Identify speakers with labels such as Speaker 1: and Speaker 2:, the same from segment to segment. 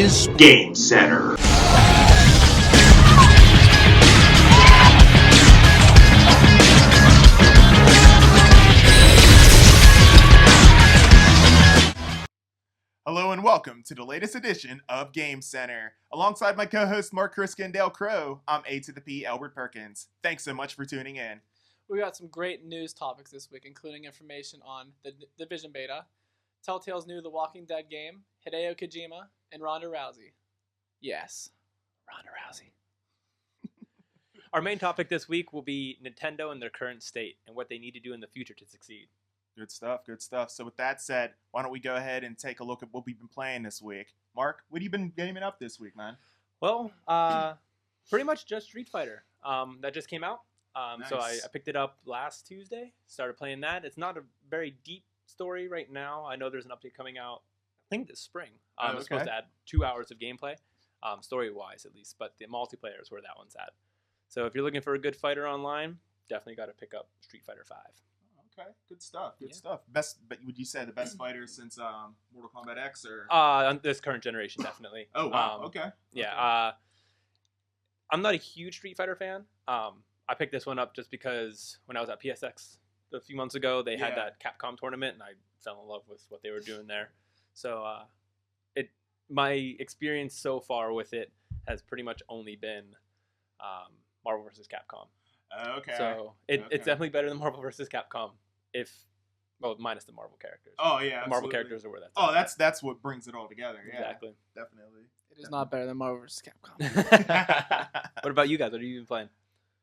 Speaker 1: is GamesCenter.
Speaker 2: Hello and welcome to the latest edition of GamesCenter. Alongside my co-hosts Mark Kriska and Dale Crow, I'm A to the P, Albert Perkins. Thanks so much for tuning in.
Speaker 3: We got some great news topics this week, including information on the Division Beta, Telltale's new The Walking Dead game, Hideo Kojima, and Ronda Rousey. Yes, Ronda Rousey.
Speaker 4: Our main topic this week will be Nintendo and their current state and what they need to do in the future to succeed.
Speaker 2: Good stuff, good stuff. So with that said, why don't we go ahead and take a look at what we've been playing this week. Mark, what have you been gaming up this week, man?
Speaker 4: Well, pretty much just Street Fighter. That just came out.
Speaker 2: Nice.
Speaker 4: So I picked it up last Tuesday, started playing that. It's not a very deep story right now. I know there's an update coming out, I think this spring. It's supposed to add 2 hours of gameplay, story-wise at least, but the multiplayer is where that one's at. So if you're looking for a good fighter online, definitely got to pick up Street Fighter 5.
Speaker 2: Okay, good stuff, good stuff. Best, but would you say the best fighter since Mortal Kombat X or?
Speaker 4: On this current generation, definitely.
Speaker 2: Oh wow, okay.
Speaker 4: Yeah,
Speaker 2: okay.
Speaker 4: I'm not a huge Street Fighter fan. I picked this one up just because when I was at PSX a few months ago, they had that Capcom tournament, and I fell in love with what they were doing there. So my experience so far with it has pretty much only been Marvel vs. Capcom.
Speaker 2: Okay.
Speaker 4: So it's definitely better than Marvel vs. Capcom, minus the Marvel characters.
Speaker 2: Oh yeah,
Speaker 4: the Marvel characters are where that's.
Speaker 2: Oh, that's what brings it all together. Yeah,
Speaker 4: exactly.
Speaker 2: Definitely.
Speaker 3: It is not better than Marvel vs. Capcom.
Speaker 4: What about you guys? What have you been playing?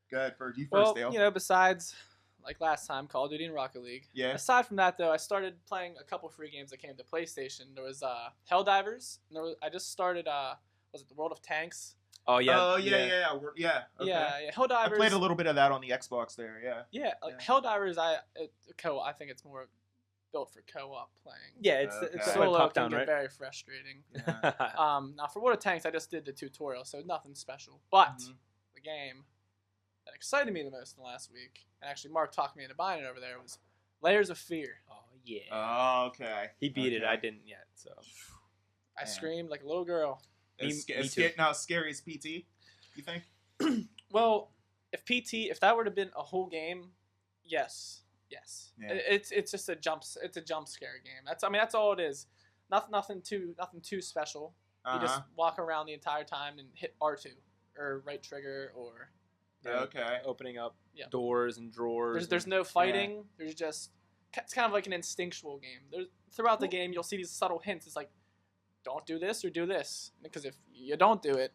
Speaker 2: Go ahead, first. You
Speaker 3: Well,
Speaker 2: first, Dale.
Speaker 3: you know, besides like last time, Call of Duty and Rocket League.
Speaker 2: Yeah.
Speaker 3: Aside from that, though, I started playing a couple free games that came to PlayStation. There was Helldivers. And I just started. Was it the World of Tanks?
Speaker 4: Oh yeah.
Speaker 2: Oh yeah. Okay.
Speaker 3: Yeah. Helldivers.
Speaker 2: I played a little bit of that on the Xbox there. Yeah.
Speaker 3: Yeah, Helldivers. I think it's more built for co-op playing.
Speaker 4: Yeah, it's
Speaker 2: Okay.
Speaker 3: Solo
Speaker 4: top
Speaker 3: can
Speaker 4: down,
Speaker 3: get
Speaker 4: right?
Speaker 3: very frustrating.
Speaker 2: Yeah.
Speaker 3: Now for World of Tanks, I just did the tutorial, so nothing special. But the game that excited me the most in the last week, and actually Mark talked me into buying it over there, was Layers of Fear.
Speaker 4: Oh yeah.
Speaker 2: Oh, okay.
Speaker 4: He beat it. I didn't yet. So
Speaker 3: I screamed like a little girl.
Speaker 4: Me too.
Speaker 2: Now, scary as PT, you think?
Speaker 3: Well, if that were to have been a whole game, yes.
Speaker 2: Yeah.
Speaker 3: It's just a jump scare game. That's all it is. Nothing too special. You just walk around the entire time and hit R2 or right trigger or
Speaker 4: opening up doors and drawers.
Speaker 3: There's no fighting. There's just, it's kind of like an instinctual game. Throughout the game, you'll see these subtle hints. It's like, don't do this or do this, because if you don't do it,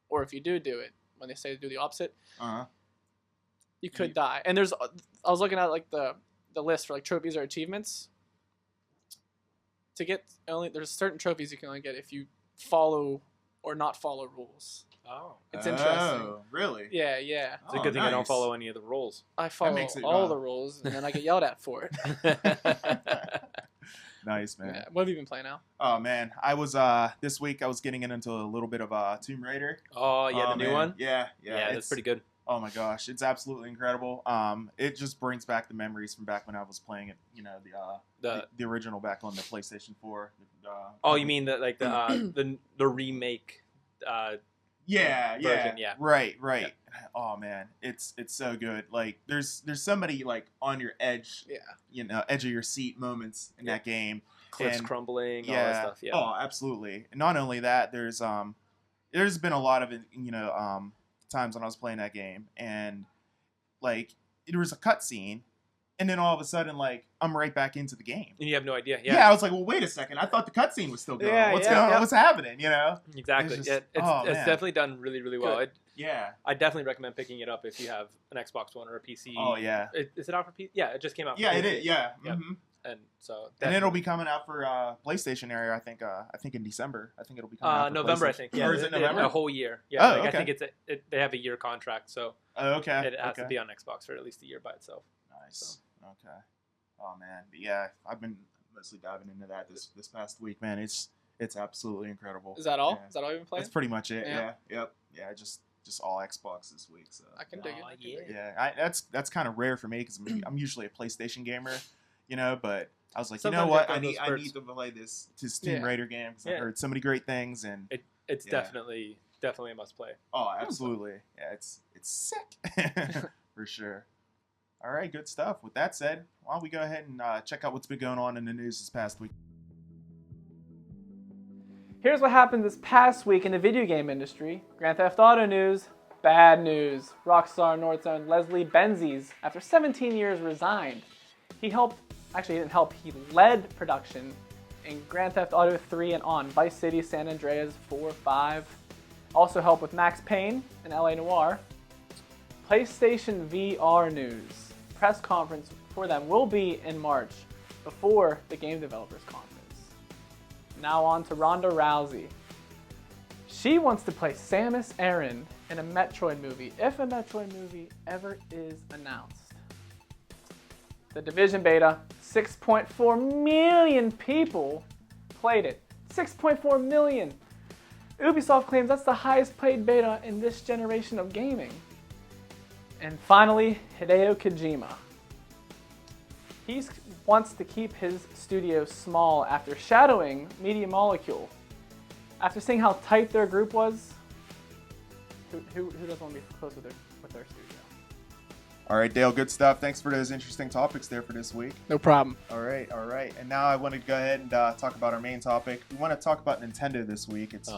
Speaker 3: or if you do it, when they say to do the opposite, you could die. And I was looking at like the list for like trophies or achievements. To get there's certain trophies you can only get if you follow or not follow rules.
Speaker 4: Oh,
Speaker 3: it's interesting.
Speaker 2: Oh, really?
Speaker 3: Yeah.
Speaker 4: It's a good thing I don't follow any of the rules.
Speaker 3: I follow all the rules, and then I get yelled at for it.
Speaker 2: Nice, man.
Speaker 3: Yeah. What have you been playing now?
Speaker 2: Oh man, I was this week I was getting into a little bit of Tomb Raider.
Speaker 4: Oh yeah, the new one.
Speaker 2: Yeah,
Speaker 4: that's pretty good.
Speaker 2: Oh my gosh, it's absolutely incredible. It just brings back the memories from back when I was playing it. You know, the original back on the PlayStation 4.
Speaker 4: You mean the remake? Version, yeah.
Speaker 2: Right. Oh man, it's so good. Like there's somebody like on your edge, edge of your seat moments in that game.
Speaker 4: Cliffs crumbling, all that stuff. Yeah.
Speaker 2: Oh, absolutely. And not only that, there's been a lot of times when I was playing that game, and like there was a cutscene. And then all of a sudden, like, I'm right back into the game.
Speaker 4: And you have no idea.
Speaker 2: Yeah, I was like, well, wait a second. I thought the cutscene was still going. What's going on? What's happening, you know?
Speaker 4: Exactly. It's definitely done really, really well. I definitely recommend picking it up if you have an Xbox One or a PC.
Speaker 2: Oh, yeah.
Speaker 4: Is it out for PC? Yeah, it just came out for
Speaker 2: PC.
Speaker 4: it
Speaker 2: is, yeah.
Speaker 4: Mm-hmm. And so...
Speaker 2: And it'll be coming out for PlayStation area, I think in December. I think it'll be coming out for
Speaker 4: November, I think. Yeah,
Speaker 2: or is it November?
Speaker 4: A whole year. Yeah,
Speaker 2: okay.
Speaker 4: I think they have a year contract, so it has to be on Xbox for at least a year by itself.
Speaker 2: Nice. So. Okay. Oh man, but yeah, I've been mostly diving into that this past week, man. It's absolutely incredible.
Speaker 3: Is that all?
Speaker 2: Yeah.
Speaker 3: Is that all you've been playing?
Speaker 2: That's pretty much it. Yeah. Yep. Yeah. Just all Xbox this week. So
Speaker 3: I can dig it.
Speaker 2: Yeah. That's kind of rare for me because I'm usually a PlayStation gamer. But I was like,
Speaker 4: Sometimes
Speaker 2: you know
Speaker 4: you
Speaker 2: what?
Speaker 4: have
Speaker 2: I
Speaker 4: those
Speaker 2: need
Speaker 4: spurts.
Speaker 2: to play this Tomb
Speaker 3: Yeah.
Speaker 2: Raider game because I
Speaker 4: Yeah.
Speaker 2: heard so many great things. And
Speaker 4: It's
Speaker 2: Yeah.
Speaker 4: definitely a must play.
Speaker 2: oh, absolutely, yeah, it's sick for sure. All right, good stuff. With that said, why don't we go ahead and check out what's been going on in the news this past week?
Speaker 3: Here's what happened this past week in the video game industry. Grand Theft Auto news, bad news. Rockstar North's own Leslie Benzies, after 17 years, resigned. He didn't help, he led production in Grand Theft Auto 3 and on, Vice City, San Andreas, 4, 5. Also helped with Max Payne and LA Noire. PlayStation VR news. Press conference for them will be in March, before the Game Developers Conference. Now on to Ronda Rousey. She wants to play Samus Aran in a Metroid movie, if a Metroid movie ever is announced. The Division beta, 6.4 million people played it. 6.4 million. Ubisoft claims that's the highest played beta in this generation of gaming. And finally, Hideo Kojima. He wants to keep his studio small after shadowing Media Molecule. After seeing how tight their group was, who doesn't want to be close with their studio?
Speaker 2: All right, Dale, good stuff. Thanks for those interesting topics there for this week.
Speaker 3: No problem.
Speaker 2: All right. And now I want to go ahead and talk about our main topic. We want to talk about Nintendo this week. It's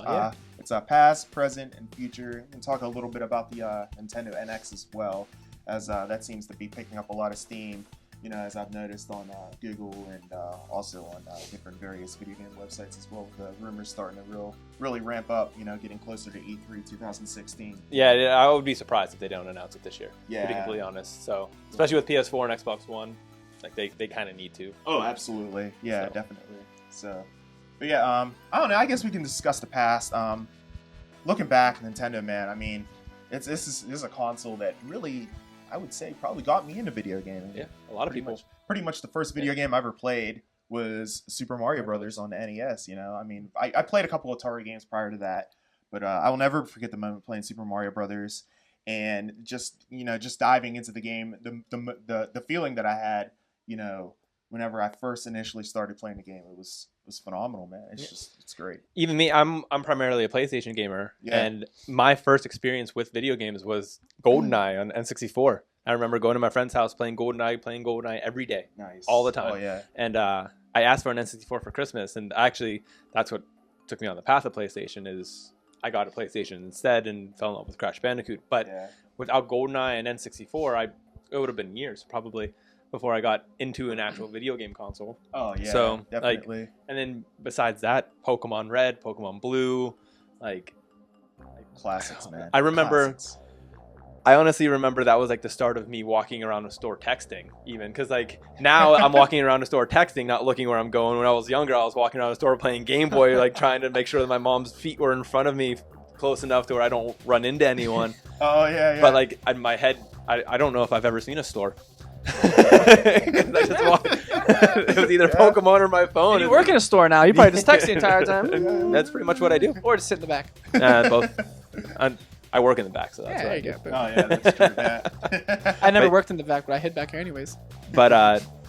Speaker 2: past, present, and future, and talk a little bit about the Nintendo NX as well, as that seems to be picking up a lot of steam. As I've noticed on Google and also on different various video game websites as well. The rumors starting to really ramp up. Getting closer to E3 2016.
Speaker 4: Yeah, I would be surprised if they don't announce it this year.
Speaker 2: Yeah.
Speaker 4: To be completely honest. So, especially with PS4 and Xbox One, like they kind of need to.
Speaker 2: Oh, absolutely. Yeah,
Speaker 4: So.
Speaker 2: definitely. So, but yeah, I don't know. I guess we can discuss the past. Looking back, Nintendo, man. I mean, this is a console that really, I would say, probably got me into video gaming.
Speaker 4: Yeah, a lot of people.
Speaker 2: Pretty much the first video game I ever played was Super Mario Brothers on the NES. I mean, I played a couple of Atari games prior to that, but I will never forget the moment playing Super Mario Brothers and just diving into the game. The feeling that I had, whenever I first initially started playing the game, it was phenomenal, man. It's great.
Speaker 4: Even me, I'm primarily a PlayStation gamer, and my first experience with video games was GoldenEye on N64. I remember going to my friend's house, playing GoldenEye every day,
Speaker 2: Nice,
Speaker 4: all the time.
Speaker 2: Oh yeah.
Speaker 4: And I asked for an N64 for Christmas, and actually, that's what took me on the path of PlayStation. Is I got a PlayStation instead and fell in love with Crash Bandicoot. But without GoldenEye and N64, it would have been years probably before I got into an actual video game console.
Speaker 2: Oh yeah,
Speaker 4: so
Speaker 2: definitely.
Speaker 4: And then besides that, Pokemon Red, Pokemon Blue,
Speaker 2: classics, man.
Speaker 4: I honestly remember that was like the start of me walking around a store texting, even because now I'm walking around a store texting, not looking where I'm going. When I was younger, I was walking around a store playing Game Boy, trying to make sure that my mom's feet were in front of me close enough to where I don't run into anyone.
Speaker 2: Oh yeah.
Speaker 4: But in my head, I don't know if I've ever seen a store. I just walked, it was either Pokemon or my phone.
Speaker 3: You work in a store now. You probably just text the entire time.
Speaker 4: That's pretty much what I do.
Speaker 3: Or just sit in the back.
Speaker 4: Both. I work in the back, so that's what I do.
Speaker 2: Oh yeah, that's true. Yeah.
Speaker 3: I never worked in the back, but I hid back here anyways.
Speaker 4: But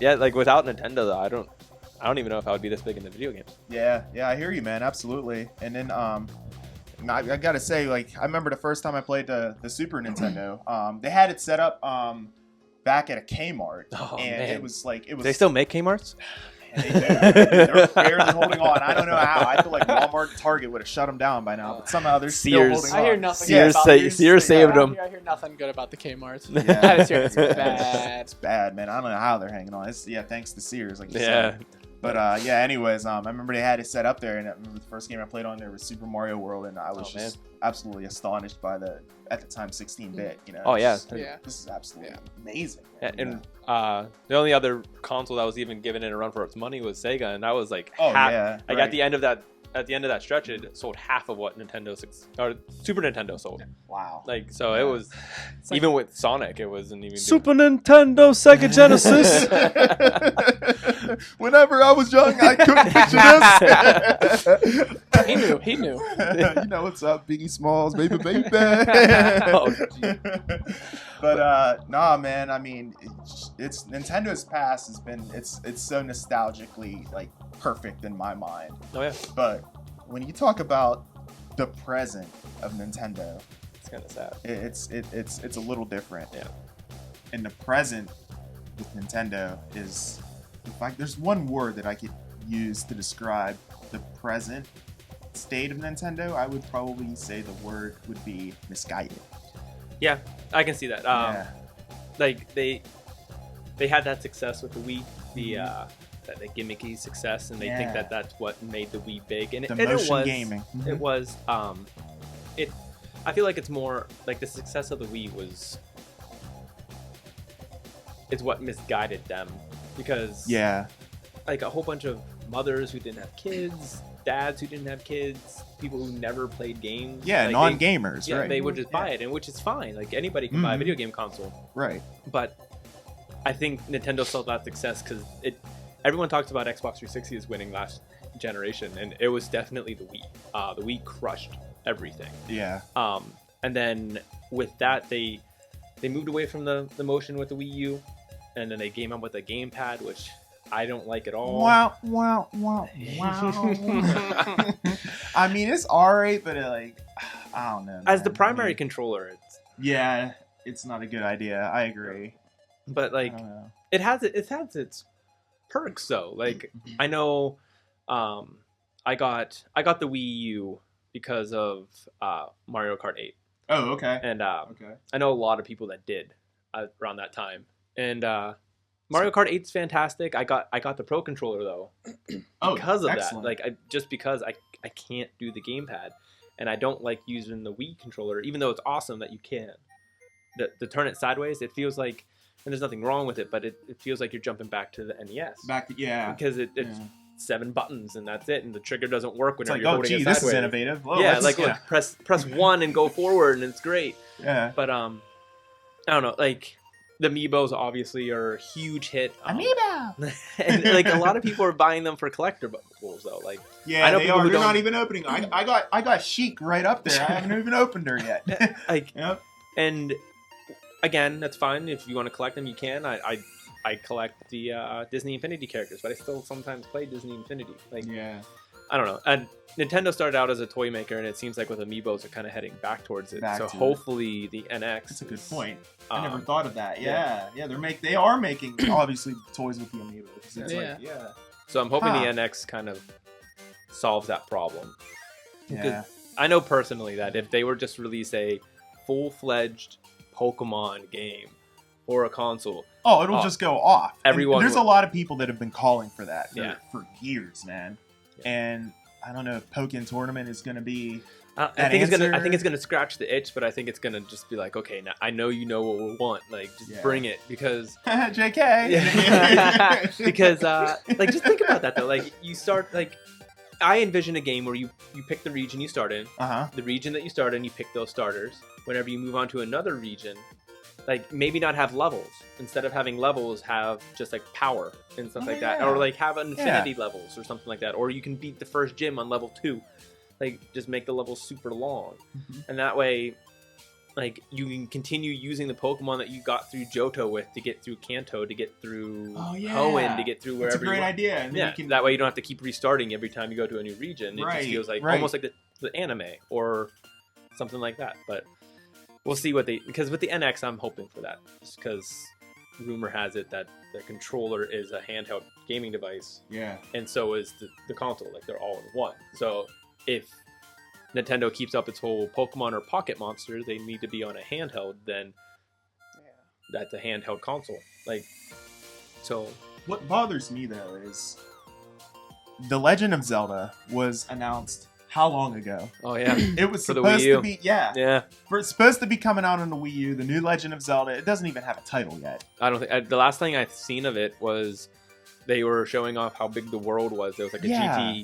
Speaker 4: without Nintendo, though, I don't even know if I would be this big into video games.
Speaker 2: Yeah, I hear you, man. Absolutely. And then I gotta say, I remember the first time I played the Super Nintendo. They had it set up back at a Kmart, and
Speaker 4: man.
Speaker 2: it was.
Speaker 4: Do they still make Kmarts?
Speaker 2: Man, they do. They're barely holding on. I don't know how. I feel like Walmart and Target would have shut them down by now, but somehow they're still holding on.
Speaker 3: I hear nothing.
Speaker 4: Sears saved them.
Speaker 3: I hear nothing good about the Kmarts.
Speaker 2: Yeah.
Speaker 3: I just hear it's bad.
Speaker 2: It's bad, man. I don't know how they're hanging on. Thanks to Sears, like you
Speaker 4: Yeah.
Speaker 2: said. But anyways, I remember they had it set up there, and I remember the first game I played on there was Super Mario World, and I was just absolutely astonished by at the time 16-bit.
Speaker 4: Oh yeah.
Speaker 2: This is absolutely amazing.
Speaker 4: Yeah, and the only other console that was even given it a run for its money was Sega, and that was half. At the end of that stretch, it sold half of what Super Nintendo sold.
Speaker 2: Wow.
Speaker 4: It was even with Sonic, it wasn't even
Speaker 3: Super Nintendo, Sega Genesis.
Speaker 2: Whenever I was young, I couldn't picture this.
Speaker 3: He knew.
Speaker 2: You know what's up, Biggie Smalls, baby.
Speaker 4: Oh,
Speaker 2: But nah, man. I mean, it's Nintendo's past has been it's so nostalgically like perfect in my mind.
Speaker 4: Oh yeah,
Speaker 2: But when you talk about the present of Nintendo,
Speaker 4: it's kind of sad.
Speaker 2: it's a little different.
Speaker 4: Yeah.
Speaker 2: And the present with Nintendo is, in fact, there's one word that I could use to describe the present state of Nintendo. I would probably say the word would be misguided.
Speaker 4: Yeah, I can see that.
Speaker 2: Yeah.
Speaker 4: Like they had that success with the Wii, the gimmicky success, and they think that that's what made the Wii big. And,
Speaker 2: The
Speaker 4: and
Speaker 2: motion
Speaker 4: it was
Speaker 2: gaming.
Speaker 4: It was. I feel like it's more like the success of the Wii is what misguided them, because
Speaker 2: Yeah.
Speaker 4: like a whole bunch of mothers who didn't have kids, dads who didn't have kids, people who never played games.
Speaker 2: Yeah,
Speaker 4: like
Speaker 2: non-gamers,
Speaker 4: Yeah,
Speaker 2: right.
Speaker 4: they would just buy it, and which is fine. Like anybody can buy a
Speaker 2: Mhm.
Speaker 4: video game console.
Speaker 2: Right.
Speaker 4: But I think Nintendo saw that success because everyone talks about Xbox 360 as winning last generation, and it was definitely the Wii. The Wii crushed everything.
Speaker 2: Yeah.
Speaker 4: And then with that, they moved away from the motion with the Wii U, and then they came up with a gamepad, which I don't like at all.
Speaker 2: Wow. I mean, it's alright, but I don't know.
Speaker 4: As
Speaker 2: man.
Speaker 4: the primary
Speaker 2: I mean,
Speaker 4: controller,
Speaker 2: it's not a good idea. I agree.
Speaker 4: but like
Speaker 2: I don't know.
Speaker 4: it has its perks though. Like I know, I got the Wii U because of Mario Kart 8,
Speaker 2: Oh, okay.
Speaker 4: and
Speaker 2: Okay.
Speaker 4: I know a lot of people that did around that time. And Mario Kart 8's fantastic. I got the Pro controller though because of
Speaker 2: excellent.
Speaker 4: that. Like just because I can't do the gamepad, and I don't like using the Wii controller, even though it's awesome that you can. The turn it sideways, it feels like, and there's nothing wrong with it, but it feels like you're jumping back to the NES. Because it's 7 buttons and that's it, and the trigger doesn't work
Speaker 2: It's
Speaker 4: whenever
Speaker 2: like,
Speaker 4: you're
Speaker 2: oh,
Speaker 4: holding
Speaker 2: gee,
Speaker 4: it
Speaker 2: this
Speaker 4: sideways.
Speaker 2: is innovative. Whoa,
Speaker 4: Yeah,
Speaker 2: let's-
Speaker 4: like look, press 1 and go forward, and it's great.
Speaker 2: Yeah.
Speaker 4: But I don't know, like the Amiibos obviously are a huge hit.
Speaker 2: Amiibo.
Speaker 4: And like a lot of people are buying them for collectibles though. Like
Speaker 2: Yeah,
Speaker 4: I know
Speaker 2: they
Speaker 4: people
Speaker 2: are.
Speaker 4: who
Speaker 2: They're
Speaker 4: don't-
Speaker 2: not even opening. I got Chic right up there. I haven't even opened her yet.
Speaker 4: like
Speaker 2: Yep.
Speaker 4: and again, that's fine if you want to collect them. You can. I collect the Disney Infinity characters, but I still sometimes play Disney Infinity. Like
Speaker 2: Yeah.
Speaker 4: I don't know. And Nintendo started out as a toy maker, and it seems like with Amiibos, they're kind of heading back towards it.
Speaker 2: Back
Speaker 4: so
Speaker 2: to it.
Speaker 4: hopefully the NX.
Speaker 2: That's a good point. I never
Speaker 4: um,
Speaker 2: thought of that.
Speaker 4: yeah.
Speaker 2: Yeah. They are making obviously toys with the Amiibo. 'Cause it's
Speaker 3: Yeah.
Speaker 2: like, yeah.
Speaker 4: So I'm hoping
Speaker 2: Huh.
Speaker 4: the NX kind of solves that problem.
Speaker 2: Yeah.
Speaker 4: I know personally that if they were just release a full-fledged Pokemon game for a console,
Speaker 2: Oh, it'll just go off. And
Speaker 4: Everyone
Speaker 2: there's
Speaker 4: will-
Speaker 2: a lot of people that have been calling for that
Speaker 4: Yeah.
Speaker 2: for years, man.
Speaker 4: Yeah.
Speaker 2: And I don't know if Pokken Tournament is going to be.
Speaker 4: I
Speaker 2: That
Speaker 4: think
Speaker 2: answer-
Speaker 4: it's gonna scratch the itch, but I think it's gonna just be like, okay, now I know you know what we want, like just
Speaker 2: Yeah.
Speaker 4: bring it, because
Speaker 2: JK.
Speaker 4: because like just think about that though, like you start, like I envision a game where you pick the region you start in,
Speaker 2: Uh-huh.
Speaker 4: the region that you start in, you pick those starters. Whenever you move on to another region, like maybe not have levels. Instead of having levels, have just like power and stuff
Speaker 2: Oh,
Speaker 4: like that,
Speaker 2: yeah.
Speaker 4: or like have infinity levels or something like that. Or you can beat the first gym on level 2, like just make the levels super long,
Speaker 2: Mhm.
Speaker 4: and that way, like you can continue using the Pokemon that you got through Johto with to get through Kanto, to get through
Speaker 2: Oh, yeah.
Speaker 4: Hoenn, to get through
Speaker 2: That's a
Speaker 4: wherever you
Speaker 2: great
Speaker 4: want.
Speaker 2: idea. And then
Speaker 4: Yeah,
Speaker 2: you can,
Speaker 4: that way you don't have to keep restarting every time you go to a new region. It
Speaker 2: Right,
Speaker 4: just feels like
Speaker 2: right.
Speaker 4: almost like the anime or something like that. But we'll see because with the NX, I'm hoping for that, just because rumor has it that the controller is a handheld gaming device,
Speaker 2: Yeah.
Speaker 4: and so is the console. Like they're all in one. So if Nintendo keeps up its whole Pokemon or Pocket Monster, they need to be on a handheld. Then that's a handheld console. Like so.
Speaker 2: What bothers me though is The Legend of Zelda was announced how long ago?
Speaker 4: Oh yeah.
Speaker 2: It was
Speaker 4: For the
Speaker 2: supposed
Speaker 4: Wii U.
Speaker 2: to be
Speaker 4: Yeah.
Speaker 2: It's supposed to be coming out on the Wii U, the new Legend of Zelda. It doesn't even have a title yet.
Speaker 4: I don't think the last thing I've seen of it was they were showing off how big the world was. There was like a
Speaker 2: Yeah.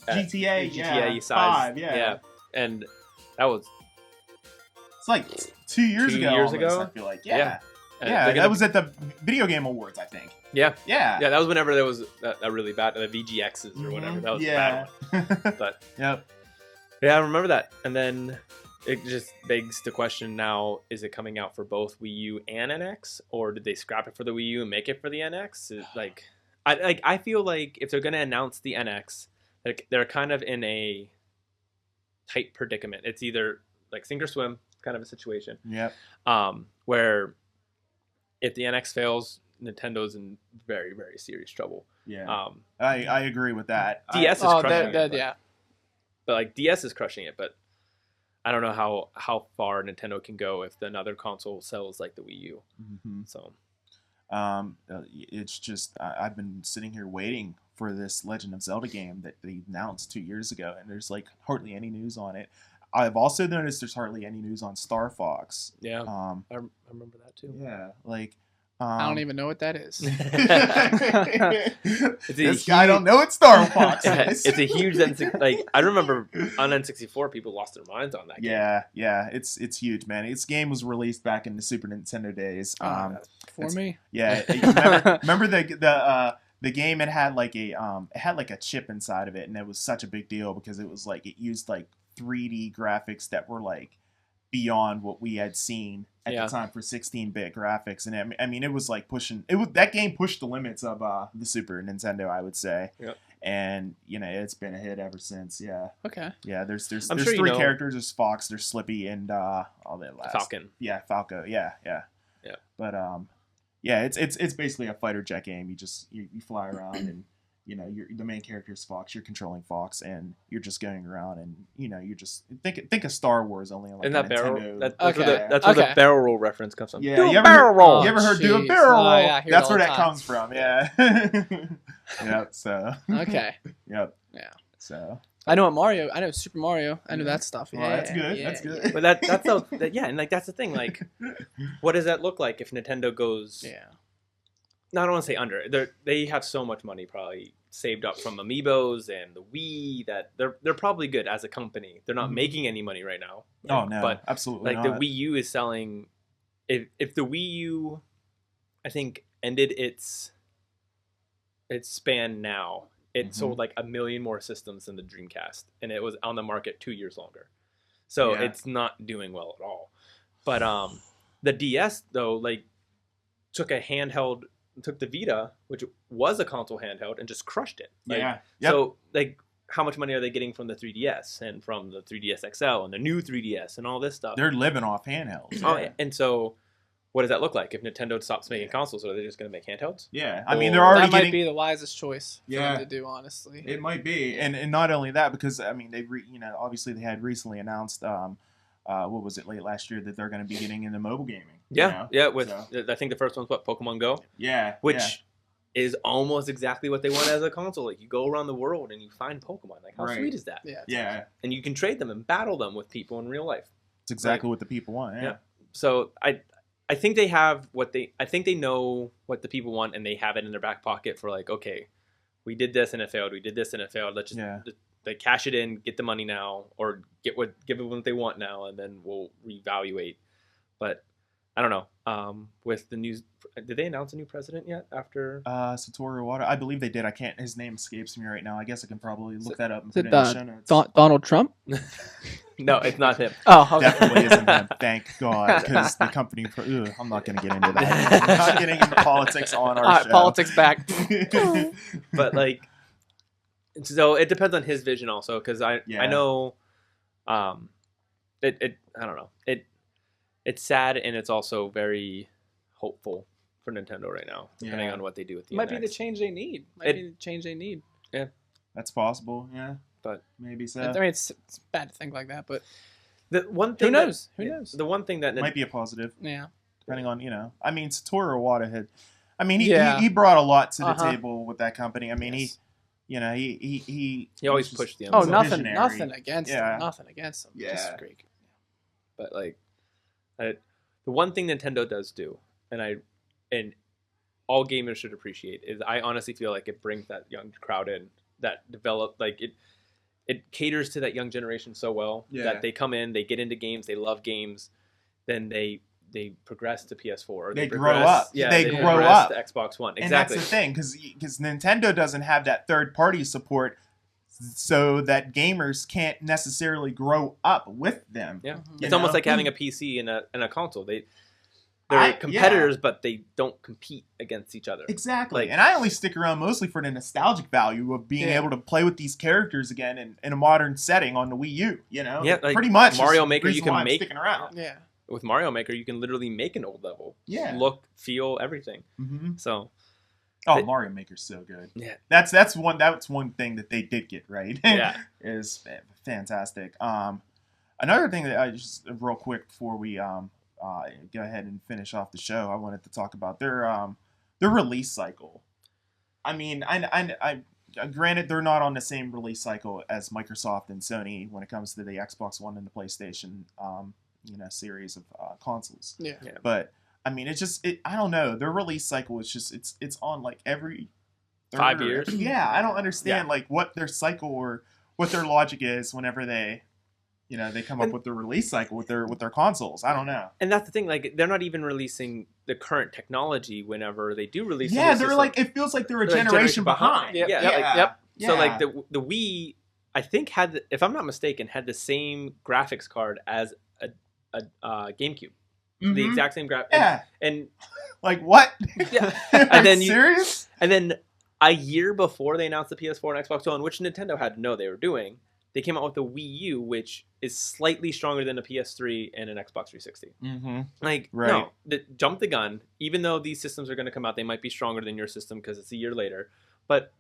Speaker 2: GTA,
Speaker 4: GTA
Speaker 2: five,
Speaker 4: size,
Speaker 2: yeah.
Speaker 4: and that was
Speaker 2: It's like 2 years
Speaker 4: 2
Speaker 2: ago.
Speaker 4: years
Speaker 2: almost,
Speaker 4: ago?
Speaker 2: I feel like,
Speaker 4: Yeah.
Speaker 2: Yeah, that was at the Video Game Awards, I think.
Speaker 4: Yeah.
Speaker 2: Yeah.
Speaker 4: Yeah, that was whenever there was a really bad, the VGXs or whatever. That was a bad one. But
Speaker 2: Yep.
Speaker 4: yeah, I remember that. And then it just begs the question now, is it coming out for both Wii U and NX? Or did they scrap it for the Wii U and make it for the NX? I feel like if they're going to announce the NX, like they're kind of in a tight predicament. It's either like sink or swim kind of a situation.
Speaker 2: Yep.
Speaker 4: Where if the NX fails, Nintendo's in very, very serious trouble.
Speaker 2: Yeah. I agree with that.
Speaker 4: DS is crushing it.
Speaker 3: Yeah.
Speaker 4: But like DS is crushing it, but I don't know how far Nintendo can go if another console sells like the Wii U.
Speaker 2: Mm-hmm.
Speaker 4: So,
Speaker 2: it's just I've been sitting here waiting for this Legend of Zelda game that they announced 2 years ago, and there's like hardly any news on it. I've also noticed there's hardly any news on Star Fox.
Speaker 4: Yeah, I remember that too.
Speaker 2: Yeah, like
Speaker 3: I don't even know what that is.
Speaker 2: This guy don't know what Star Fox is.
Speaker 4: It's a huge like I remember on N64 people lost their minds on that game.
Speaker 2: Yeah, it's huge, man. This game was released back in the Super Nintendo days.
Speaker 3: For me.
Speaker 2: Yeah, remember the game it had like a chip inside of it, and it was such a big deal because it was like it used like 3D graphics that were like beyond what we had seen at the time for 16-bit graphics, and I mean it was like that game pushed the limits of the Super Nintendo, I would say.
Speaker 4: Yep.
Speaker 2: And it's been a hit ever since. Yeah.
Speaker 3: Okay.
Speaker 2: Yeah, there's
Speaker 4: sure
Speaker 2: three characters. There's Fox, there's Slippy, and all that last
Speaker 4: Falcon.
Speaker 2: Yeah, Falco. Yeah. But yeah, it's basically a fighter jet game. You fly around and you're the main character is Fox. You're controlling Fox, and you're just going around, and you're just think of Star Wars only on like
Speaker 4: that
Speaker 2: Nintendo.
Speaker 4: That's where the barrel roll reference comes from.
Speaker 2: Yeah,
Speaker 4: do
Speaker 2: you
Speaker 4: a barrel roll.
Speaker 2: You ever heard do a barrel roll?
Speaker 3: Oh, yeah,
Speaker 2: that's where that comes from. Yeah. Yep. So.
Speaker 3: Okay.
Speaker 2: Yep.
Speaker 3: Yeah.
Speaker 2: So.
Speaker 3: I know Super Mario. I know that stuff. Yeah,
Speaker 2: that's good.
Speaker 3: Yeah,
Speaker 2: that's good.
Speaker 4: But and like that's the thing. Like, what does that look like if Nintendo goes?
Speaker 3: Yeah.
Speaker 4: No, I don't want to say under. They have so much money probably saved up from Amiibos and the Wii that they're probably good as a company. They're not making any money right now.
Speaker 2: Oh no,
Speaker 4: but
Speaker 2: absolutely
Speaker 4: like
Speaker 2: not.
Speaker 4: the Wii U is selling. If the Wii U, I think, ended its span now, it sold like 1 million more systems than the Dreamcast, and it was on the market 2 years longer. So it's not doing well at all. But the DS though, like, took the Vita, which was a console handheld, and just crushed it. Like,
Speaker 2: yeah. Yep.
Speaker 4: So like, how much money are they getting from the 3DS and from the 3DS XL and the new 3DS and all this stuff?
Speaker 2: They're living off handhelds.
Speaker 4: Oh, and so what does that look like if Nintendo stops making consoles? Are they just going to make handhelds?
Speaker 2: Yeah, I mean they're already
Speaker 3: that might be the wisest choice for them to do, honestly.
Speaker 2: It might be, and not only that, because I mean obviously they had recently announced what was it late last year that they're going to be getting into mobile gaming.
Speaker 4: Yeah. I think the first one's Pokemon Go.
Speaker 2: Yeah,
Speaker 4: which is almost exactly what they want as a console. Like, you go around the world and you find Pokemon. Like, how sweet is that?
Speaker 2: Yeah.
Speaker 4: And you can trade them and battle them with people in real life.
Speaker 2: It's exactly what the people want. Yeah.
Speaker 4: So I think they have I think they know what the people want, and they have it in their back pocket for like, okay, we did this and it failed. We did this and it failed. Let's just they cash it in, get the money now, or give it what they want now, and then we'll reevaluate. But I don't know. With the news, did they announce a new president yet? After
Speaker 2: Satoru Iwata, I believe they did. I can't. His name escapes me right now. I guess I can probably look that up. And
Speaker 3: Is
Speaker 2: put
Speaker 3: it
Speaker 2: it in the show notes.
Speaker 3: Donald Trump?
Speaker 4: No, it's not him.
Speaker 3: Oh, okay.
Speaker 2: Definitely isn't him. Thank God, because the company. I'm not going to get into that. I'm not getting into politics on our show.
Speaker 3: Politics back.
Speaker 4: But like, so it depends on his vision also, because I know, I don't know. It's sad, and it's also very hopeful for Nintendo right now, depending on what they do with the
Speaker 3: Might
Speaker 4: NX.
Speaker 3: be the change they need.
Speaker 2: Yeah, that's possible. Yeah,
Speaker 4: but
Speaker 2: maybe so.
Speaker 3: I mean, it's bad to think like that, but
Speaker 4: the one thing
Speaker 3: who knows? Who knows?
Speaker 4: The one thing that
Speaker 2: might be a positive.
Speaker 3: Yeah,
Speaker 2: depending on I mean, Satoru Iwata had. I mean, he brought a lot to the table with that company. I mean, he
Speaker 4: always pushed the envelope.
Speaker 3: Nothing against him. Nothing against him.
Speaker 2: Yeah.
Speaker 3: Just great.
Speaker 4: But like, the one thing Nintendo does do, and all gamers should appreciate, is I honestly feel like it brings that young crowd in, that develop, like it caters to that young generation so well that they come in, they get into games, they love games, then they they progress to PS4. Or
Speaker 2: They grow
Speaker 4: progress,
Speaker 2: up.
Speaker 4: Yeah,
Speaker 2: They grow
Speaker 4: progress
Speaker 2: up.
Speaker 4: to Xbox One.
Speaker 2: And
Speaker 4: Exactly.
Speaker 2: that's the thing, because Nintendo doesn't have that third-party support, so that gamers can't necessarily grow up with them.
Speaker 4: Yeah,
Speaker 3: Mhm.
Speaker 4: it's almost like having a PC and a console. They're
Speaker 2: I-
Speaker 4: competitors, but they don't compete against each other.
Speaker 2: Exactly.
Speaker 4: Like-
Speaker 2: And I only stick around mostly for the nostalgic value of being
Speaker 3: Yeah.
Speaker 2: able to play with these characters again in a modern setting on the Wii U.
Speaker 4: Yeah, like
Speaker 2: pretty much
Speaker 4: Mario
Speaker 2: is the
Speaker 4: Maker, you
Speaker 2: reason
Speaker 4: can
Speaker 2: why I'm
Speaker 4: make-
Speaker 2: sticking around.
Speaker 3: Yeah.
Speaker 4: With Mario Maker, you can literally make an old level.
Speaker 2: Yeah.
Speaker 4: Look, feel, everything.
Speaker 2: Mm-hmm.
Speaker 4: So
Speaker 2: Oh,
Speaker 4: But-
Speaker 2: Mario Maker's so good.
Speaker 4: Yeah.
Speaker 2: That's one thing that they did get right.
Speaker 4: Yeah.
Speaker 2: Is fantastic. Another thing that I just real quick before we go ahead and finish off the show, I wanted to talk about their release cycle. I mean, I granted they're not on the same release cycle as Microsoft and Sony when it comes to the Xbox One and the PlayStation series of consoles.
Speaker 3: Yeah.
Speaker 2: But I mean, I don't know. Their release cycle is just it's on like every
Speaker 4: 5 years.
Speaker 2: Yeah, I don't understand like what their cycle or what their logic is whenever they come up with their release cycle with their consoles. I don't know.
Speaker 4: And that's the thing, like they're not even releasing the current technology whenever they do release.
Speaker 2: Yeah,
Speaker 4: it.
Speaker 2: they're like it feels like they're a
Speaker 4: They're like
Speaker 2: generation behind.
Speaker 3: Yep,
Speaker 4: Yeah,
Speaker 3: yep, yep.
Speaker 4: So
Speaker 2: Yeah.
Speaker 4: like the Wii, I think if I'm not mistaken, had the same graphics card as a GameCube. The
Speaker 2: Mhm.
Speaker 4: exact same graphics.
Speaker 2: Yeah.
Speaker 4: And
Speaker 2: Like what?
Speaker 4: Yeah.
Speaker 2: And
Speaker 4: then
Speaker 2: serious?
Speaker 4: And then a year before they announced the PS4 and Xbox One, which Nintendo had to know they were doing, they came out with the Wii U, which is slightly stronger than a PS3 and an Xbox 360.
Speaker 2: Mm-hmm.
Speaker 4: Like,
Speaker 2: Right.
Speaker 4: no, jump the gun. Even though these systems are going to come out, they might be stronger than your system because it's a year later. But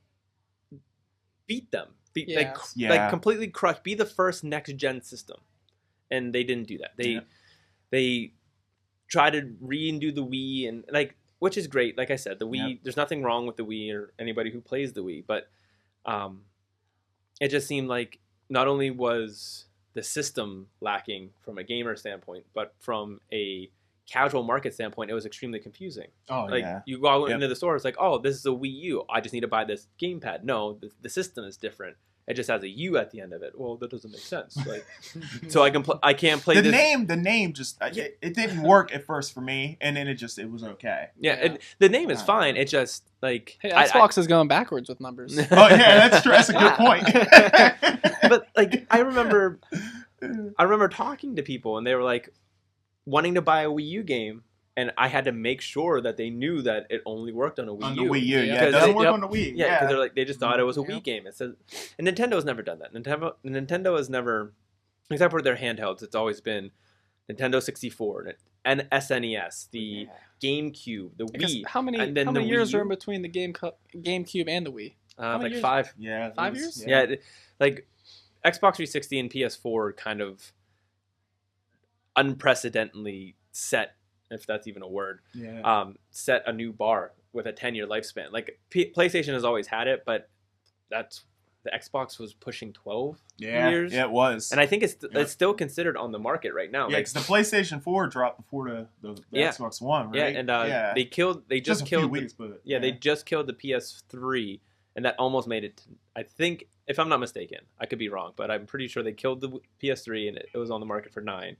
Speaker 4: beat them.
Speaker 3: Yeah.
Speaker 4: Like completely crush. Be the first next gen system, and they didn't do that. They try to redo the Wii and like, which is great. Like I said, the Wii. There's nothing wrong with the Wii or anybody who plays the Wii, but it just seemed like not only was the system lacking from a gamer standpoint, but from a casual market standpoint, it was extremely confusing.
Speaker 2: Oh
Speaker 4: Like
Speaker 2: yeah.
Speaker 4: you go
Speaker 2: Yep.
Speaker 4: into the store, it's like, oh, this is a Wii U. I just need to buy this gamepad. No, the system is different. It just has a U at the end of it. Well, that doesn't make sense. Like, so I can't play
Speaker 2: The
Speaker 4: this.
Speaker 2: name just it didn't work at first for me, and then it was okay.
Speaker 4: Yeah, the name is fine. It just like
Speaker 3: Hey, Xbox is going backwards with numbers.
Speaker 2: Oh yeah, that's true. That's a good point.
Speaker 4: But like I remember talking to people and they were like wanting to buy a Wii U game, and I had to make sure that they knew that it only worked on a Wii
Speaker 2: On
Speaker 4: U.
Speaker 2: the Wii U, yeah, it
Speaker 4: Because
Speaker 2: doesn't
Speaker 4: they-
Speaker 2: work
Speaker 4: yep.
Speaker 2: on the Wii.
Speaker 4: Yeah, because they're like they just thought it was a
Speaker 3: Yep.
Speaker 4: Wii game. It says, and Nintendo's never done that. Nintendo has never, except for their handhelds, it's always been Nintendo 64 and SNES, the GameCube, the
Speaker 3: Because
Speaker 4: Wii.
Speaker 3: how many
Speaker 4: and then the
Speaker 3: years
Speaker 4: Wii U.
Speaker 3: are in between the GameCube and the Wii? many
Speaker 4: Like
Speaker 3: years?
Speaker 4: 5.
Speaker 2: Yeah,
Speaker 3: 5
Speaker 2: it was-
Speaker 3: years?
Speaker 4: Yeah, like Xbox 360 and PS4 kind of unprecedentedly set, if that's even a word,
Speaker 2: Yeah.
Speaker 4: set a new bar with a 10-year lifespan. Like PlayStation has always had it, but the Xbox was pushing 12 years.
Speaker 2: Yeah, it was.
Speaker 4: And I think it's
Speaker 2: Yeah.
Speaker 4: still considered on the market right now.
Speaker 2: Yeah,
Speaker 4: Like,
Speaker 2: because the PlayStation 4 dropped before the
Speaker 4: Yeah.
Speaker 2: Xbox One,
Speaker 4: yeah,
Speaker 2: right?
Speaker 4: and they
Speaker 2: just
Speaker 4: just
Speaker 2: a few
Speaker 4: killed
Speaker 2: weeks, but
Speaker 4: they just killed the PS3, and that almost made it. I think, if I'm not mistaken, I could be wrong, but I'm pretty sure they killed the PS3 and it was on the market for 9,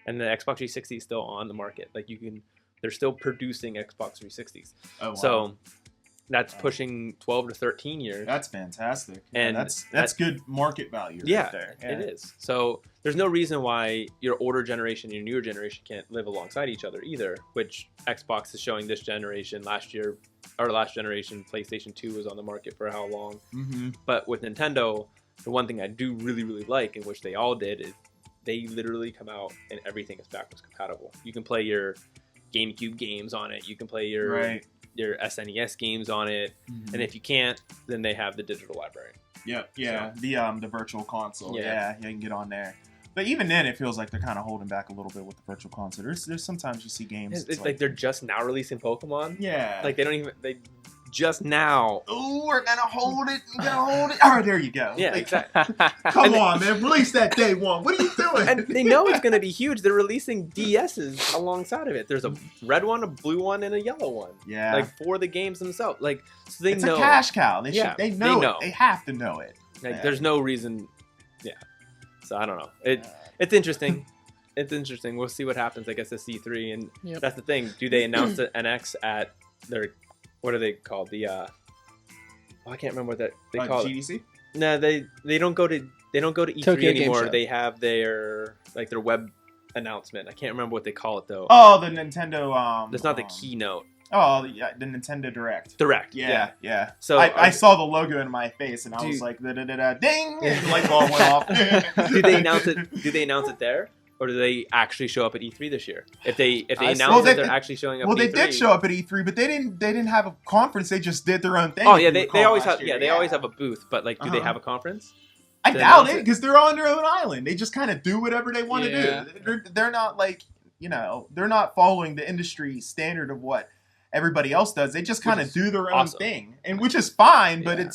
Speaker 4: and the Xbox 360 is still on the market. Like they're still producing Xbox 360s.
Speaker 2: Oh, wow.
Speaker 4: So that's
Speaker 2: Wow.
Speaker 4: pushing 12 to 13 years.
Speaker 2: That's fantastic.
Speaker 4: And
Speaker 2: Yeah, that's good market value.
Speaker 4: Yeah,
Speaker 2: right there.
Speaker 4: it is. So there's no reason why your older generation and your newer generation can't live alongside each other either, which Xbox is showing this generation. Last generation, PlayStation 2 was on the market for how long?
Speaker 2: Mm-hmm.
Speaker 4: But with Nintendo, the one thing I do really, really like, and which they all did, is they literally come out and everything is backwards compatible. You can play your GameCube games on it. You can play your
Speaker 2: Right.
Speaker 4: your SNES games on it.
Speaker 2: Mm-hmm.
Speaker 4: And if you can't, then they have the digital library.
Speaker 2: Yeah, the virtual console.
Speaker 4: Yeah.
Speaker 2: Yeah, you can get on there. But even then, it feels like they're kind of holding back a little bit with the virtual console. There's sometimes you see games.
Speaker 4: It's like they're just now releasing Pokemon.
Speaker 2: yeah,
Speaker 4: Like they just now.
Speaker 2: oh, we're gonna hold it. We're gonna hold it. All right, there you go.
Speaker 4: Yeah,
Speaker 2: Like,
Speaker 4: exactly.
Speaker 2: Come
Speaker 4: And
Speaker 2: on, man, release that day one. What are you doing?
Speaker 4: And they know it's going to be huge. They're releasing DSs alongside of it. There's a red one, a blue one, and a yellow one.
Speaker 2: yeah,
Speaker 4: Like for the games themselves. Like so they
Speaker 2: it's
Speaker 4: know.
Speaker 2: a cash cow. They
Speaker 4: Yeah,
Speaker 2: should. They
Speaker 4: they
Speaker 2: know,
Speaker 4: know.
Speaker 2: it. They have to know it.
Speaker 4: Like
Speaker 2: Yeah.
Speaker 4: there's no reason. Yeah. So I don't know. It's interesting. it's interesting. We'll see what happens. I guess at C3, and
Speaker 3: Yep.
Speaker 4: that's the thing. Do they announce the NX at their what are they called? The I can't remember what they call it.
Speaker 2: GDC?
Speaker 4: No, they don't go to E3
Speaker 3: Tokyo Game
Speaker 4: anymore.
Speaker 3: Show.
Speaker 4: They have their web announcement. I can't remember what they call it though.
Speaker 2: Oh, the Nintendo.
Speaker 4: That's not the keynote.
Speaker 2: Oh, yeah, the Nintendo Direct.
Speaker 4: Direct.
Speaker 2: Yeah.
Speaker 4: So
Speaker 2: I saw the logo in my face and I was like, ding! And the light bulb went off.
Speaker 4: Do they announce it? Do they announce it there, or do they actually show up at E3 this year? If they
Speaker 3: I
Speaker 4: announce
Speaker 2: saw-
Speaker 4: that they're actually showing up,
Speaker 2: Well,
Speaker 4: at
Speaker 2: they
Speaker 4: E3,
Speaker 2: did show up at E3, but they didn't have a conference. They just did their own thing.
Speaker 4: Oh
Speaker 2: if
Speaker 4: yeah,
Speaker 2: you
Speaker 4: they
Speaker 2: recall
Speaker 4: always
Speaker 2: last
Speaker 4: have
Speaker 2: year.
Speaker 4: they always have a booth, but like, do they
Speaker 2: Uh-huh.
Speaker 4: have a conference?
Speaker 2: I
Speaker 4: to
Speaker 2: doubt
Speaker 4: announce
Speaker 2: it
Speaker 4: it?
Speaker 2: because they're on their own island. They just kind of do whatever they want to
Speaker 3: Yeah.
Speaker 2: do. They're not like they're not following the industry standard of what everybody else does. They just kind
Speaker 4: Which
Speaker 2: of
Speaker 4: is
Speaker 2: do their own
Speaker 4: awesome.
Speaker 2: thing, and which is fine. But
Speaker 3: Yeah.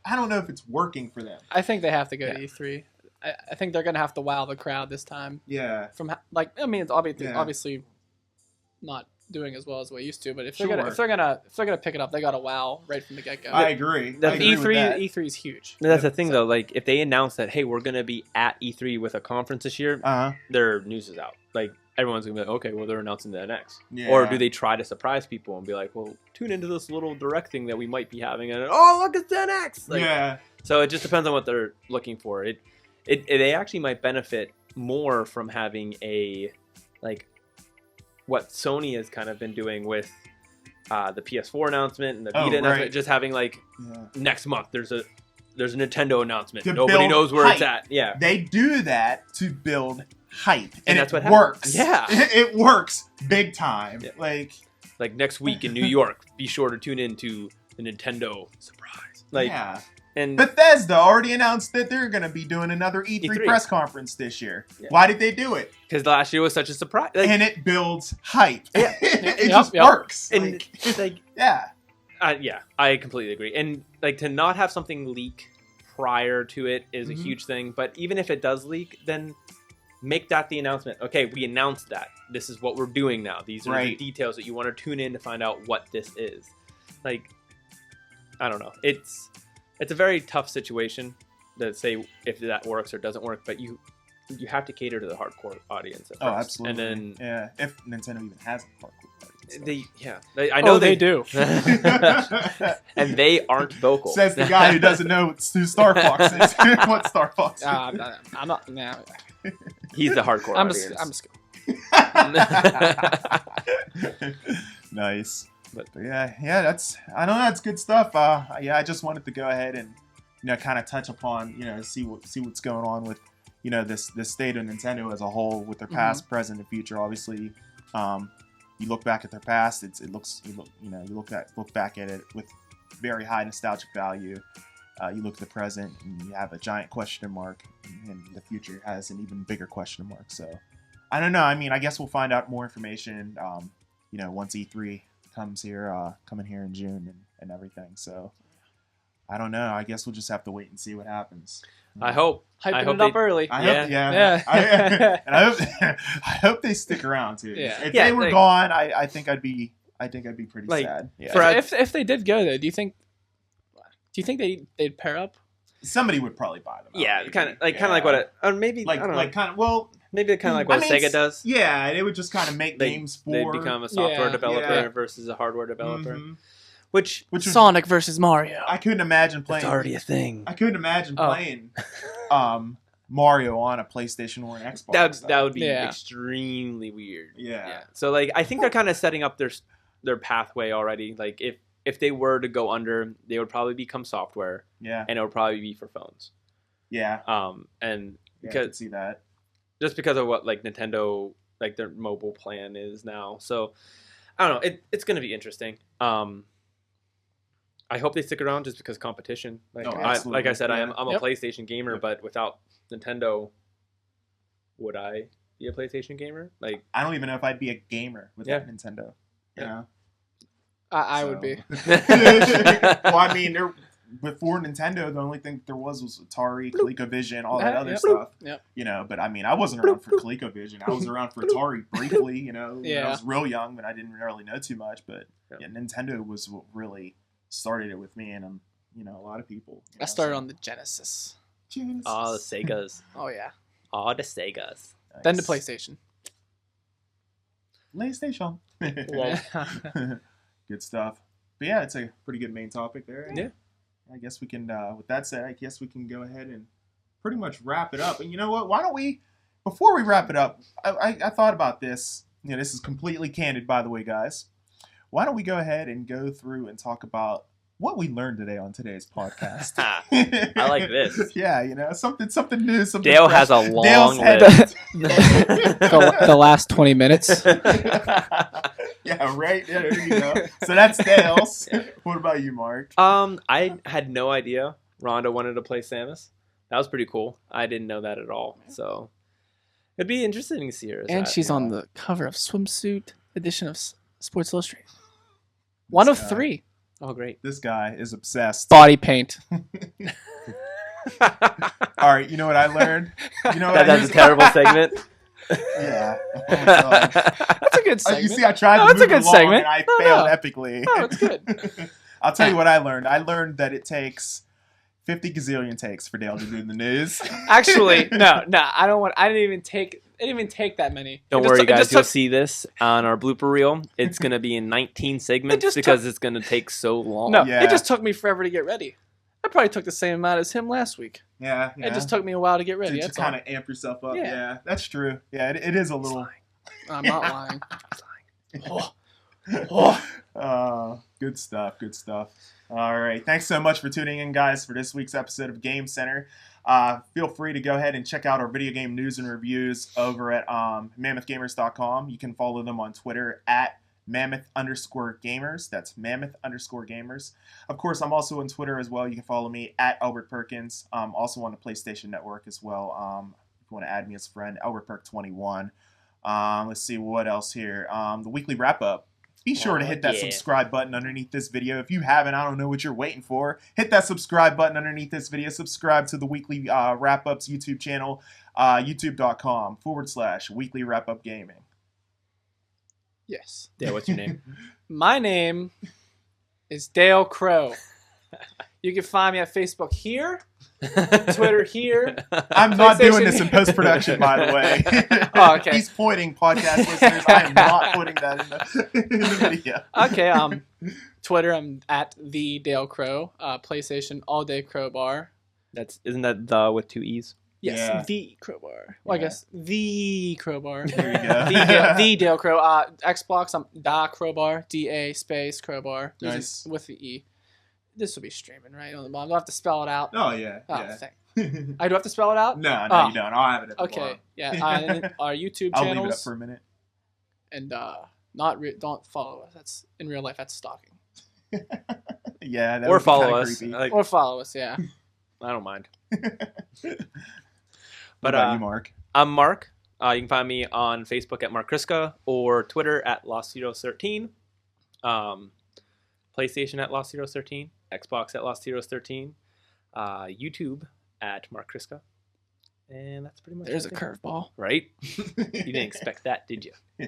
Speaker 2: I don't know if it's working for them.
Speaker 3: I think they have to go
Speaker 4: Yeah.
Speaker 3: to E3. I think they're gonna have to wow the crowd this time.
Speaker 2: Yeah.
Speaker 3: It's obviously
Speaker 2: Yeah.
Speaker 3: obviously not doing as well as we used to, but if
Speaker 2: Sure.
Speaker 3: they're gonna pick it up, they gotta wow right from the get go.
Speaker 2: I agree.
Speaker 4: The
Speaker 2: I agree with that.
Speaker 3: E3 is huge.
Speaker 4: And that's the thing
Speaker 3: So-
Speaker 4: though. Like, if they announce that, hey, we're gonna be at E3 with a conference this year,
Speaker 2: Uh-huh.
Speaker 4: their news is out. Like, everyone's gonna be like, okay, well, they're announcing the NX.
Speaker 2: Yeah.
Speaker 4: Or do they try to surprise people and be like, well, tune into this little direct thing that we might be having, and oh, look, it's the NX. Like,
Speaker 2: Yeah.
Speaker 4: So it just depends on what they're looking for. They actually might benefit more from having what Sony has kind of been doing with the PS4 announcement and the
Speaker 2: Oh,
Speaker 4: Vita announcement,
Speaker 2: right.
Speaker 4: just having
Speaker 2: Yeah.
Speaker 4: next month there's a Nintendo announcement.
Speaker 2: To
Speaker 4: Nobody
Speaker 2: build
Speaker 4: knows where it's
Speaker 2: hype.
Speaker 4: at. Yeah.
Speaker 2: They do that to build hype, and
Speaker 4: that's
Speaker 2: it
Speaker 4: what happens.
Speaker 2: works.
Speaker 4: Yeah.
Speaker 2: It works big time.
Speaker 4: Yeah.
Speaker 2: Like
Speaker 4: Next week in New York, be sure to tune in to the Nintendo surprise.
Speaker 2: yeah.
Speaker 4: And
Speaker 2: Bethesda already announced that they're going to be doing another E3,
Speaker 4: E3.
Speaker 2: press conference this year.
Speaker 4: Yeah.
Speaker 2: Why did they do it?
Speaker 4: because last year was such a surprise.
Speaker 2: And it builds hype.
Speaker 4: Yeah.
Speaker 2: It
Speaker 3: Yep,
Speaker 2: just
Speaker 3: yep.
Speaker 2: works.
Speaker 4: And
Speaker 2: Like,
Speaker 4: it's like,
Speaker 2: yeah.
Speaker 4: yeah, I completely agree. And to not have something leak prior to it is
Speaker 2: Mhm.
Speaker 4: a huge thing. But even if it does leak, then make that the announcement. Okay, we announced that. This is what we're doing now. These are the
Speaker 2: Right.
Speaker 4: details that you want to tune in to find out what this is. I don't know. It's a very tough situation to say if that works or doesn't work. But you have to cater to the hardcore audience at
Speaker 2: Oh,
Speaker 4: first.
Speaker 2: absolutely.
Speaker 4: And then
Speaker 2: yeah, if Nintendo even has a hardcore
Speaker 4: I know
Speaker 3: they do.
Speaker 4: and they aren't vocal.
Speaker 2: Says the guy who doesn't know who Star Fox is. What Star Fox is.
Speaker 3: I'm not. Nah,
Speaker 4: He's the hardcore
Speaker 3: I'm
Speaker 4: audience.
Speaker 3: just.
Speaker 2: Nice.
Speaker 4: But-
Speaker 2: But yeah, that's I don't know, that's good stuff. Yeah, I just wanted to go ahead and kind of touch upon see what's going on with this state of Nintendo as a whole with their past, present, and future. Obviously, you look back at their past, you look back at it with very high nostalgic value. You look at the present and you have a giant question mark, and the future has an even bigger question mark. So I don't know. I mean, I guess we'll find out more information. Once E3 comes here, coming here in June and everything. So I don't know. I guess we'll just have to wait and see what happens.
Speaker 4: I hope.
Speaker 3: Hyping
Speaker 4: I hope
Speaker 3: it up
Speaker 4: they-
Speaker 3: early.
Speaker 2: I
Speaker 4: Yeah.
Speaker 2: hope, yeah.
Speaker 3: Yeah.
Speaker 2: And I hope, I hope they stick around too.
Speaker 3: Yeah.
Speaker 2: If
Speaker 4: Yeah,
Speaker 2: they were
Speaker 4: like-
Speaker 2: gone, I think I'd be pretty
Speaker 4: Like,
Speaker 2: sad. Yeah.
Speaker 4: for a-
Speaker 3: if they did go though, do you think they'd pair up?
Speaker 2: Somebody would probably buy them. out,
Speaker 4: Yeah,
Speaker 2: maybe.
Speaker 4: kind of like
Speaker 2: Yeah.
Speaker 4: what or maybe I don't know.
Speaker 2: kind of well.
Speaker 4: Maybe kind of like what
Speaker 2: I mean,
Speaker 4: Sega does.
Speaker 2: Yeah, they would just kind of make games for.
Speaker 4: They become a software
Speaker 3: Yeah.
Speaker 4: developer
Speaker 2: Yeah.
Speaker 4: versus a hardware developer,
Speaker 2: Mhm.
Speaker 4: which
Speaker 2: Which was,
Speaker 3: Sonic versus Mario.
Speaker 2: I couldn't imagine playing.
Speaker 4: it's already a thing.
Speaker 2: I couldn't imagine
Speaker 3: Oh.
Speaker 2: playing Mario on a PlayStation or an Xbox.
Speaker 4: That would be
Speaker 3: Yeah.
Speaker 4: extremely weird.
Speaker 2: Yeah.
Speaker 4: So I think they're kind of setting up their pathway already. Like if they were to go under, they would probably become software,
Speaker 2: Yeah.
Speaker 4: and it would probably be for phones.
Speaker 2: Yeah.
Speaker 4: And
Speaker 2: Yeah, I
Speaker 4: because
Speaker 2: could see that.
Speaker 4: just because of what Nintendo their mobile plan is now. So I don't know. It's going to be interesting. I hope they stick around just because competition. Like
Speaker 2: Oh,
Speaker 4: like I
Speaker 2: absolutely.
Speaker 4: said,
Speaker 2: Yeah.
Speaker 4: I'm a
Speaker 3: Yep.
Speaker 4: PlayStation gamer,
Speaker 2: Yep.
Speaker 4: but without Nintendo, would I be a PlayStation gamer? Like
Speaker 2: I don't even know if I'd be a gamer without
Speaker 4: Yeah.
Speaker 2: Nintendo.
Speaker 4: Yeah.
Speaker 2: You know?
Speaker 3: I would be.
Speaker 2: Well, I mean, before Nintendo, the only thing there was Atari, ColecoVision, all that other
Speaker 3: Yep.
Speaker 2: stuff.
Speaker 3: Yep.
Speaker 2: But I mean, I wasn't around for ColecoVision. I was around for Atari briefly. When I
Speaker 3: Yeah.
Speaker 2: was real young, but I didn't really know too much. But
Speaker 4: Yeah.
Speaker 2: yeah, Nintendo was what really started it with me, and a lot of people.
Speaker 3: I started on the Genesis.
Speaker 2: Genesis.
Speaker 4: all the Segas,
Speaker 3: Oh yeah.
Speaker 4: all the Segas.
Speaker 3: Then the
Speaker 2: Nice.
Speaker 3: PlayStation.
Speaker 2: PlayStation. Good stuff. But yeah, it's a pretty good main topic there.
Speaker 4: Yeah.
Speaker 2: I guess we can, with that said, I guess we can go ahead and pretty much wrap it up. And you know what? Why don't we, before we wrap it up, I thought about this. You know, this is completely candid, by the way, guys. Why don't we go ahead and go through and talk about what we learned today on today's podcast?
Speaker 4: I like this.
Speaker 2: Yeah, you know, something new. Something
Speaker 4: Dale
Speaker 2: fresh.
Speaker 4: has a long
Speaker 2: Dale's
Speaker 4: list.
Speaker 3: The last 20 minutes.
Speaker 2: Yeah, right. Yeah, there you go. So that's Dale's. What about you, Mark?
Speaker 4: I had no idea Rhonda wanted to play Samus. That was pretty cool. I didn't know that at all. So it'd be interesting to see her.
Speaker 3: And she's on the cover of Swimsuit edition of Sports Illustrated. One of 3.
Speaker 4: Oh, great.
Speaker 2: This guy is obsessed.
Speaker 3: Body paint.
Speaker 2: All right, you know what I learned? You know what
Speaker 4: That's a terrible segment.
Speaker 2: Yeah. Oh, God.
Speaker 3: That's a good segment.
Speaker 2: You see, I tried to
Speaker 3: That's
Speaker 2: move
Speaker 3: a
Speaker 2: it
Speaker 3: good
Speaker 2: along
Speaker 3: segment.
Speaker 2: and I
Speaker 3: No,
Speaker 2: failed
Speaker 3: no.
Speaker 2: epically.
Speaker 3: Oh, it's good.
Speaker 2: I'll tell you what I learned. I learned that it takes 50 gazillion takes for Dale to do the news.
Speaker 3: Actually, no. I didn't even take that many.
Speaker 4: Don't
Speaker 3: It just
Speaker 4: worry,
Speaker 3: took- it
Speaker 4: guys.
Speaker 3: just
Speaker 4: You'll
Speaker 3: took-
Speaker 4: see this on our blooper reel. It's going to be in 19 segments
Speaker 3: just
Speaker 4: because it's going to take so long.
Speaker 3: No,
Speaker 2: Yeah.
Speaker 3: it just took me forever to get ready. I probably took the same amount as him last week.
Speaker 2: Yeah.
Speaker 3: It just took me a while to get ready.
Speaker 2: to
Speaker 3: That's
Speaker 2: kind
Speaker 3: all.
Speaker 2: of amp yourself up.
Speaker 3: Yeah.
Speaker 2: Yeah, that's true. Yeah, it is a little.
Speaker 3: I'm not lying. Oh.
Speaker 2: Good stuff. Good stuff. All right. Thanks so much for tuning in, guys, for this week's episode of Game Center. Feel free to go ahead and check out our video game news and reviews over at mammothgamers.com. You can follow them on Twitter at mammoth_gamers. That's mammoth_gamers. Of course, I'm also on Twitter as well. You can follow me at Albert Perkins. Also on the PlayStation Network as well. If you want to add me as a friend, AlbertPerk21. Let's see what else here. The weekly wrap up. Be sure to hit that subscribe button underneath this video. If you haven't, I don't know what you're waiting for. Hit that subscribe button underneath this video. Subscribe to the weekly wrap ups YouTube channel, youtube.com/weekly wrap up gaming.
Speaker 3: Yes.
Speaker 4: Yeah, what's your name?
Speaker 3: My name is Dale Crow. You can find me at Facebook here, Twitter here.
Speaker 2: I'm not doing
Speaker 3: PlayStation.
Speaker 2: this in post-production, by the way.
Speaker 3: Oh, okay.
Speaker 2: He's pointing, podcast listeners. I am not putting that in the video.
Speaker 3: Okay, Twitter, I'm at the Dale Crow. PlayStation, All Day Crowbar.
Speaker 4: Isn't that the with 2 E's?
Speaker 3: Yes,
Speaker 2: Yeah.
Speaker 3: the Crowbar. Well, I
Speaker 2: Yeah.
Speaker 3: guess the Crowbar.
Speaker 2: There you go.
Speaker 3: the Dale Crow. Xbox, I'm Da Crowbar. DA space Crowbar.
Speaker 2: Nice.
Speaker 3: With the E. This will be streaming, right? On the bottom. Do I have to spell it out?
Speaker 2: Oh, yeah.
Speaker 3: Oh,
Speaker 2: Yeah.
Speaker 3: thank. I do have to spell it out?
Speaker 2: No,
Speaker 3: Oh.
Speaker 2: you don't. I'll have it at the
Speaker 3: Okay.
Speaker 2: bottom.
Speaker 3: Yeah. And our YouTube
Speaker 2: I'll
Speaker 3: channels.
Speaker 2: leave it up for a minute.
Speaker 3: And don't follow us. That's in real life. That's stalking.
Speaker 2: Yeah, that
Speaker 4: Or
Speaker 2: would be
Speaker 4: follow
Speaker 2: kinda
Speaker 4: us.
Speaker 2: creepy.
Speaker 4: Like,
Speaker 3: Or follow us. Yeah.
Speaker 4: I don't mind.
Speaker 2: What
Speaker 4: But
Speaker 2: about you, Mark?
Speaker 4: I'm Mark. You can find me on Facebook at Mark Kriska or Twitter at LostHeroes13. PlayStation at LostHeroes13. Xbox at LostHeroes13. YouTube at Mark Kriska. And that's pretty much
Speaker 3: There's a
Speaker 4: it.
Speaker 3: curveball.
Speaker 4: Right? You didn't expect that, did you?
Speaker 2: Yeah.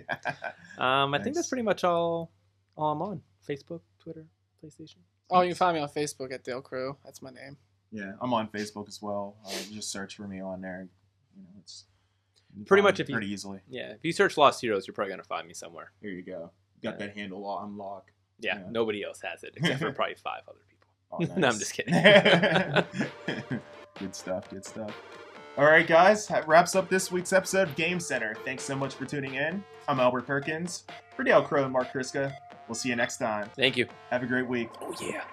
Speaker 4: I
Speaker 2: Nice.
Speaker 4: think that's pretty much all I'm on. Facebook, Twitter, PlayStation.
Speaker 3: Oh, you can find me on Facebook at Dale Crow. That's my name.
Speaker 2: Yeah, I'm on Facebook as well. Just search for me on there. You know, it's you can
Speaker 4: Pretty
Speaker 2: find
Speaker 4: much
Speaker 2: me
Speaker 4: if you-
Speaker 2: pretty easily.
Speaker 4: Yeah, if you search Lost Heroes, you're probably going to find me somewhere.
Speaker 2: Here you go. Got that handle on lock.
Speaker 4: Yeah,
Speaker 2: Yeah.
Speaker 4: nobody else has it except for probably 5 other people.
Speaker 2: Oh,
Speaker 4: No, I'm
Speaker 2: nice.
Speaker 4: just kidding.
Speaker 2: Good stuff. Good stuff. All right, guys. That wraps up this week's episode of Game Center. Thanks so much for tuning in. I'm Albert Perkins. For Dale Crow and Mark Kriska. We'll see you next time.
Speaker 4: Thank you.
Speaker 2: Have a great week.
Speaker 4: Oh, yeah.